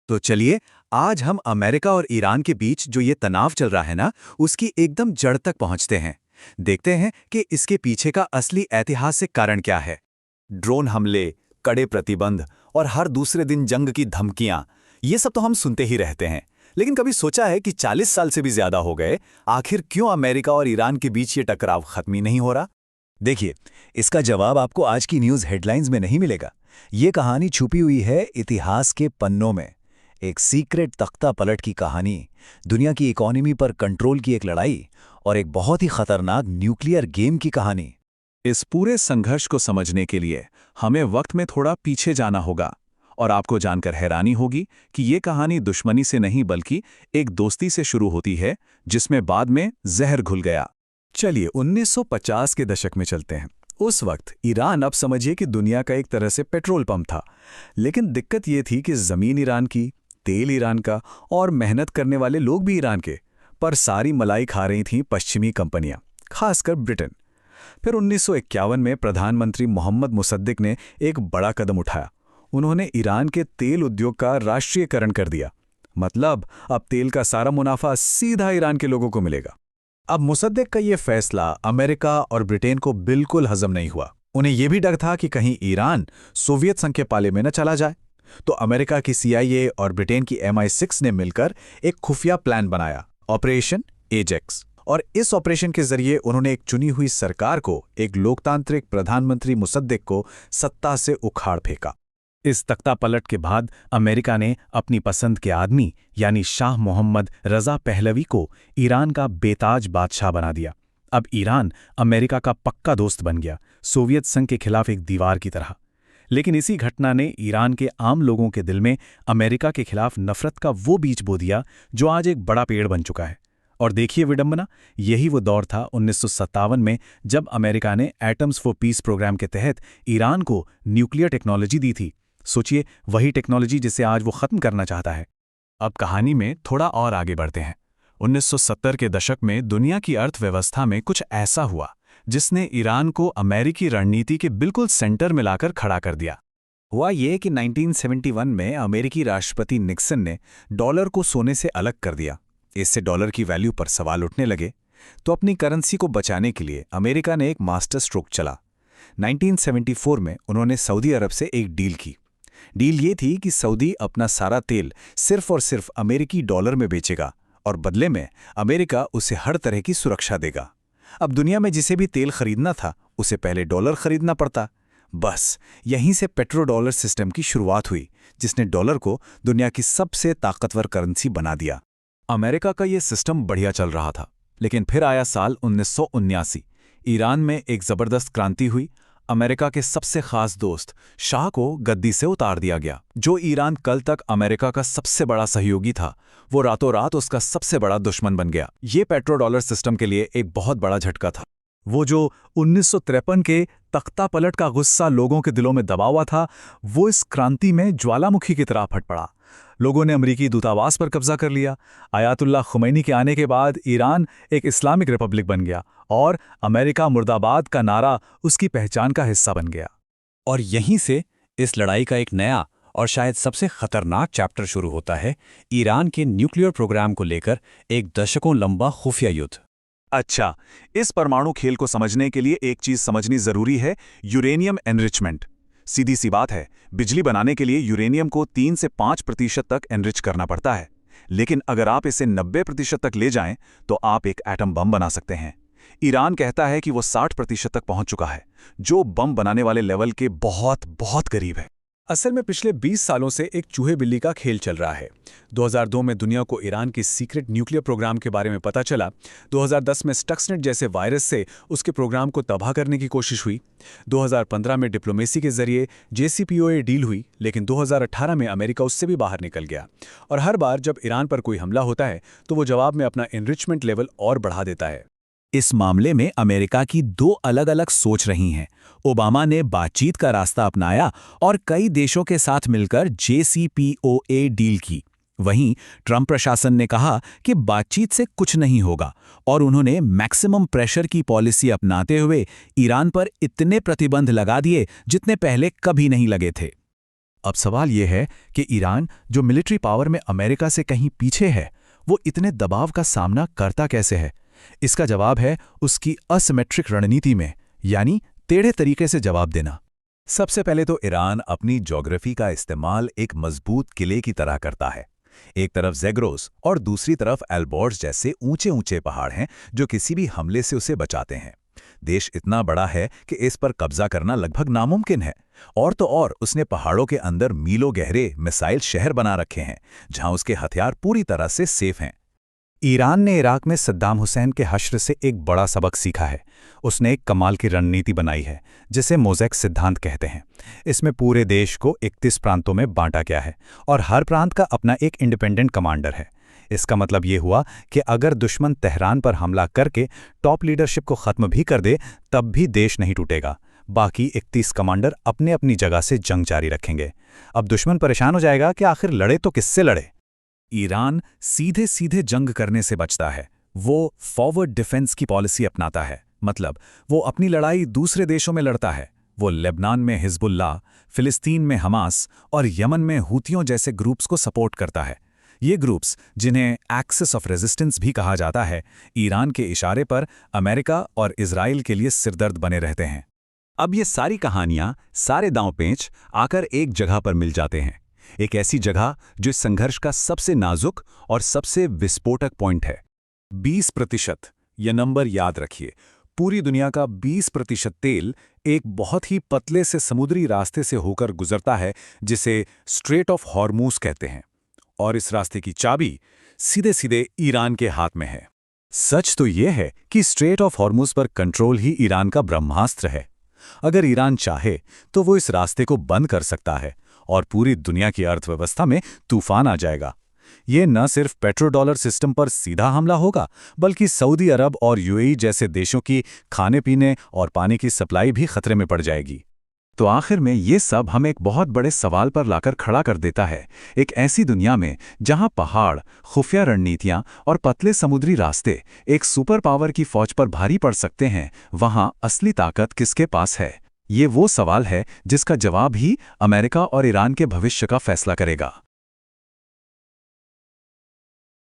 तो चलिए, आज हम अमेरिका और ईरान के बीच जो ये तनाव चल रहा है ना, उसकी एकदम जड़ तक पहुंचते हैं। देखते हैं कि इसके पीछे का असली ऐतिहासिक कारण क्या है। ड्रोन हमले, कड़े प्रतिबंध और हर दूसरे दिन जंग की धमकियां, ये सब तो हम सुनते ही रहते हैं। लेकिन कभी सोचा है कि 40 साल से भी ज्यादा हो गए, आखिर क्यों अमेरिका और ईरान के बीच ये टकराव खत्म ही नहीं हो रहा? देखिए, इसका जवाब आपको आज की न्यूज़ हेडलाइंस में नहीं मिलेगा। ये कहानी छुपी हुई है इतिहास के पन्नों में। एक सीक्रेट तख्ता पलट की कहानी, दुनिया की इकोनॉमी पर कंट्रोल की एक लड़ाई और एक बहुत ही खतरनाक न्यूक्लियर गेम की कहानी। इस पूरे संघर्ष को समझने के लिए हमें वक्त में थोड़ा पीछे जाना होगा और आपको जानकर हैरानी होगी कि ये कहानी दुश्मनी से नहीं बल्कि एक दोस्ती से शुरू होती है, जिसमें बाद में जहर घुल गया। चलिए 1950 के दशक में चलते हैं। उस वक्त ईरान, अब समझिए कि दुनिया का एक तरह से पेट्रोल पंप था। लेकिन दिक्कत ये थी कि ज़मीन ईरान की, तेल ईरान का और मेहनत करने वाले लोग भी ईरान के, पर सारी मलाई खा रही थीं पश्चिमी कंपनियां, खासकर ब्रिटेन। फिर 1951 में प्रधानमंत्री मोहम्मद मुसद्दिक ने एक बड़ा कदम उठाया। उन्होंने ईरान के तेल उद्योग का राष्ट्रीयकरण कर दिया। मतलब अब तेल का सारा मुनाफा सीधा ईरान के लोगों को मिलेगा। अब मुसद्दिक का ये फैसला अमेरिका और ब्रिटेन को बिल्कुल हजम नहीं हुआ। उन्हें यह भी डर था कि कहीं ईरान सोवियत संघ के पाले में न चला जाए। तो अमेरिका की CIA और ब्रिटेन की MI6 ने मिलकर एक खुफिया प्लान बनाया, ऑपरेशन एजेक्स। और इस ऑपरेशन के जरिए उन्होंने एक चुनी हुई सरकार को, एक लोकतांत्रिक प्रधानमंत्री मुसद्दिक को सत्ता से उखाड़ फेंका। इस तख्ता पलट के बाद अमेरिका ने अपनी पसंद के आदमी यानी शाह मोहम्मद रजा पहलवी को ईरान का बेताज बादशाह बना दिया। अब ईरान अमेरिका का पक्का दोस्त बन गया, सोवियत संघ के खिलाफ एक दीवार की तरह। लेकिन इसी घटना ने ईरान के आम लोगों के दिल में अमेरिका के खिलाफ नफरत का वो बीज बो दिया जो आज एक बड़ा पेड़ बन चुका है। और देखिए विडंबना, यही वो दौर था 1957 में, जब अमेरिका ने एटम्स फॉर पीस प्रोग्राम के तहत ईरान को न्यूक्लियर टेक्नोलॉजी दी थी। सोचिए, वही टेक्नोलॉजी जिसे आज वो खत्म करना चाहता है। अब कहानी में थोड़ा और आगे बढ़ते हैं। 1970 के दशक में दुनिया की अर्थव्यवस्था में कुछ ऐसा हुआ जिसने ईरान को अमेरिकी रणनीति के बिल्कुल सेंटर में लाकर खड़ा कर दिया। हुआ ये कि 1971 में अमेरिकी राष्ट्रपति निक्सन ने डॉलर को सोने से अलग कर दिया। इससे डॉलर की वैल्यू पर सवाल उठने लगे। तो अपनी करेंसी को बचाने के लिए अमेरिका ने एक मास्टर स्ट्रोक चला। 1974 में उन्होंने सऊदी अरब से एक डील की। डील ये थी कि सऊदी अपना सारा तेल सिर्फ और सिर्फ अमेरिकी डॉलर में बेचेगा और बदले में अमेरिका उसे हर तरह की सुरक्षा देगा। अब दुनिया में जिसे भी तेल खरीदना था, उसे पहले डॉलर खरीदना पड़ता। बस यहीं से पेट्रो डॉलर सिस्टम की शुरुआत हुई, जिसने डॉलर को दुनिया की सबसे ताकतवर करेंसी बना दिया। अमेरिका का ये सिस्टम बढ़िया चल रहा था, लेकिन फिर आया साल 1979। ईरान में एक जबरदस्त क्रांति हुई। अमेरिका के सबसे खास दोस्त शाह को गद्दी से उतार दिया गया। जो ईरान कल तक अमेरिका का सबसे बड़ा सहयोगी था, वो रातों रात उसका सबसे बड़ा दुश्मन बन गया। ये पेट्रो डॉलर सिस्टम के लिए एक बहुत बड़ा झटका था। वो जो 1953 के तख्ता पलट का गुस्सा लोगों के दिलों में दबा हुआ था, वो इस क्रांति में ज्वालामुखी की तरह फट पड़ा। लोगों ने अमेरिकी दूतावास पर कब्जा कर लिया। आयतुल्लाह खुमैनी के आने के बाद ईरान एक इस्लामिक रिपब्लिक बन गया और अमेरिका मुर्दाबाद का नारा उसकी पहचान का हिस्सा बन गया। और यहीं से इस लड़ाई का एक नया और शायद सबसे खतरनाक चैप्टर शुरू होता है, ईरान के न्यूक्लियर प्रोग्राम को लेकर एक दशकों लंबा खुफिया युद्ध। अच्छा, इस परमाणु खेल को समझने के लिए एक चीज समझनी जरूरी है, यूरेनियम एनरिचमेंट। सीधी सी बात है, बिजली बनाने के लिए यूरेनियम को 3 से 5% तक एनरिच करना पड़ता है। लेकिन अगर आप इसे 90% तक ले जाएं, तो आप एक एटम बम बना सकते हैं। ईरान कहता है कि वो 60% तक पहुंच चुका है, जो बम बनाने वाले लेवल के बहुत बहुत करीब है। असल में पिछले 20 सालों से एक चूहे बिल्ली का खेल चल रहा है। 2002 में दुनिया को ईरान के सीक्रेट न्यूक्लियर प्रोग्राम के बारे में पता चला। 2010 में स्टक्सनेट जैसे वायरस से उसके प्रोग्राम को तबाह करने की कोशिश हुई। 2015 में डिप्लोमेसी के जरिए JCPOA डील हुई, लेकिन 2018 में अमेरिका उससे भी बाहर निकल गया। और हर बार जब ईरान पर कोई हमला होता है, तो वो जवाब में अपना एनरिचमेंट लेवल और बढ़ा देता है। इस मामले में अमेरिका की 2 अलग-अलग सोच रही हैं। ओबामा ने बातचीत का रास्ता अपनाया और कई देशों के साथ मिलकर JCPOA डील की। वहीं ट्रंप प्रशासन ने कहा कि बातचीत से कुछ नहीं होगा और उन्होंने मैक्सिमम प्रेशर की पॉलिसी अपनाते हुए ईरान पर इतने प्रतिबंध लगा दिए जितने पहले कभी नहीं लगे थे। अब सवाल यह है कि ईरान, जो मिलिट्री पावर में अमेरिका से कहीं पीछे है, वो इतने दबाव का सामना करता कैसे है? इसका जवाब है उसकी असिमेट्रिक रणनीति में, यानी टेढ़े तरीके से जवाब देना। सबसे पहले तो ईरान अपनी ज्योग्राफी का इस्तेमाल एक मजबूत किले की तरह करता है। एक तरफ ज़ेग्रोस और दूसरी तरफ एल्बोर्स जैसे ऊंचे ऊंचे पहाड़ हैं जो किसी भी हमले से उसे बचाते हैं। देश इतना बड़ा है कि इस पर कब्जा करना लगभग नामुमकिन है। और तो और उसने पहाड़ों के अंदर मीलों गहरे मिसाइल शहर बना रखे हैं जहां उसके हथियार पूरी तरह से सेफ हैं। ईरान ने इराक में सद्दाम हुसैन के हश्र से एक बड़ा सबक सीखा है। उसने एक कमाल की रणनीति बनाई है जिसे मोज़ेक सिद्धांत कहते हैं। इसमें पूरे देश को 31 प्रांतों में बांटा गया है और हर प्रांत का अपना एक इंडिपेंडेंट कमांडर है। इसका मतलब ये हुआ कि अगर दुश्मन तेहरान पर हमला करके टॉप लीडरशिप को ख़त्म भी कर दे, तब भी देश नहीं टूटेगा। बाकी 31 कमांडर अपने अपनी जगह से जंग जारी रखेंगे। अब दुश्मन परेशान हो जाएगा कि आखिर लड़े तो किससे लड़े। ईरान सीधे सीधे जंग करने से बचता है। वो फॉरवर्ड डिफेंस की पॉलिसी अपनाता है, मतलब वो अपनी लड़ाई दूसरे देशों में लड़ता है। वो लेबनान में हिजबुल्लाह, फिलिस्तीन में हमास और यमन में हूतियों जैसे ग्रुप्स को सपोर्ट करता है। ये ग्रुप्स, जिन्हें एक्सिस ऑफ रेजिस्टेंस भी कहा जाता है, ईरान के इशारे पर अमेरिका और इजराइल के लिए सिरदर्द बने रहते हैं। अब ये सारी कहानियां, सारे दांव-पेंच आकर एक जगह पर मिल जाते हैं। एक ऐसी जगह जो इस संघर्ष का सबसे नाजुक और सबसे विस्फोटक पॉइंट है। 20%, यह नंबर याद रखिए। पूरी दुनिया का 20% तेल एक बहुत ही पतले से समुद्री रास्ते से होकर गुजरता है जिसे स्ट्रेट ऑफ हॉर्मूज कहते हैं। और इस रास्ते की चाबी सीधे सीधे ईरान के हाथ में है। सच तो यह है कि स्ट्रेट ऑफ हॉर्मूज पर कंट्रोल ही ईरान का ब्रह्मास्त्र है। अगर ईरान चाहे तो वो इस रास्ते को बंद कर सकता है और पूरी दुनिया की अर्थव्यवस्था में तूफान आ जाएगा। ये न सिर्फ पेट्रो डॉलर सिस्टम पर सीधा हमला होगा, बल्कि सऊदी अरब और यूएई जैसे देशों की खाने पीने और पानी की सप्लाई भी खतरे में पड़ जाएगी। तो आखिर में ये सब हमें एक बहुत बड़े सवाल पर लाकर खड़ा कर देता है। एक ऐसी दुनिया में जहां पहाड़, खुफिया रणनीतियां और पतले समुद्री रास्ते एक सुपर पावर की फौज पर भारी पड़ सकते हैं, वहां असली ताकत किसके पास है? ये वो सवाल है जिसका जवाब ही अमेरिका और ईरान के भविष्य का फैसला करेगा।